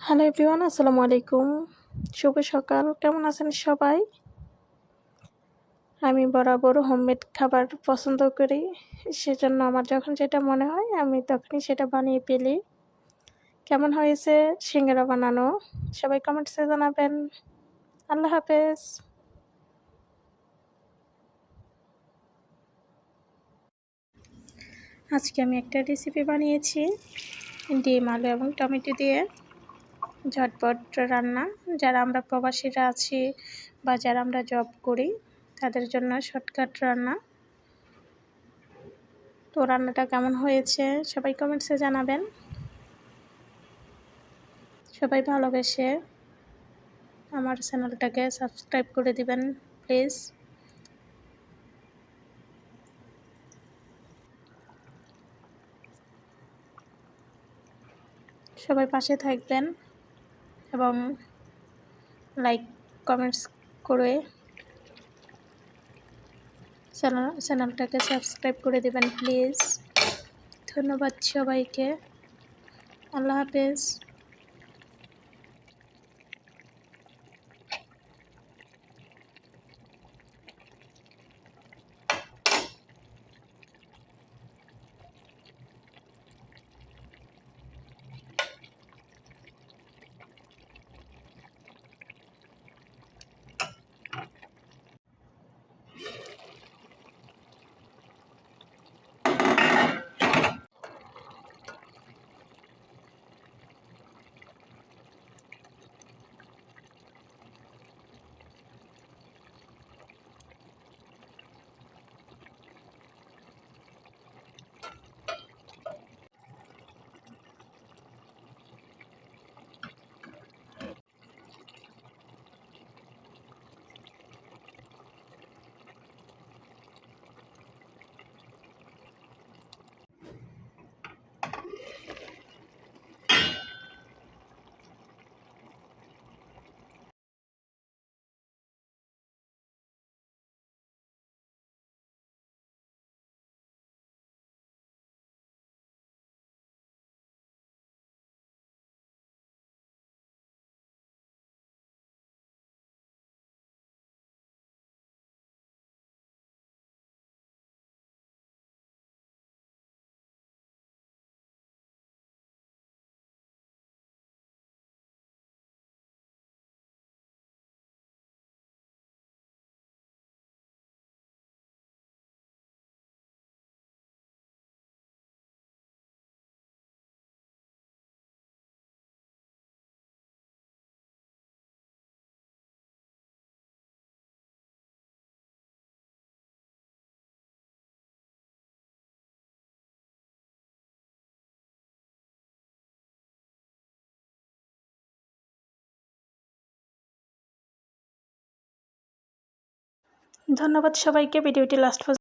Hello everyone, আসসালামু আলাইকুম। শুভ সকাল। কেমন আছেন সবাই? আমি বরাবর হোমমেড খাবার পছন্দ করি। সেজন্য আমার যখন যেটা মনে হয় আমি তখনই সেটা বানিয়ে ফেলি। কেমন হয়েছে সিঙ্গারা বানানো? সবাই কমেন্টসে জানাবেন। আল্লাহ হাফেজ। আজকে আমি একটা রেসিপি বানিয়েছি ডিম, আলু এবং টমেটো দিয়ে ঝটপট রান্না। যারা আমরা প্রবাসীরা আছি বা যারা আমরা জব করি তাদের জন্য শর্টকাট রান্না। তো রান্নাটা কেমন হয়েছে সবাই কমেন্টসে জানাবেন। সবাই ভালোবেসে আমার চ্যানেলটাকে সাবস্ক্রাইব করে দিবেন প্লিজ। সবাই পাশে থাকবেন এবং লাইক কমেন্টস করে চ্যানেলটাকে সাবস্ক্রাইব করে দিবেন প্লিজ। ধন্যবাদ সবাইকে। আল্লাহ হাফেজ। ধন্যবাদ সবাইকে। ভিডিওটি লাস্ট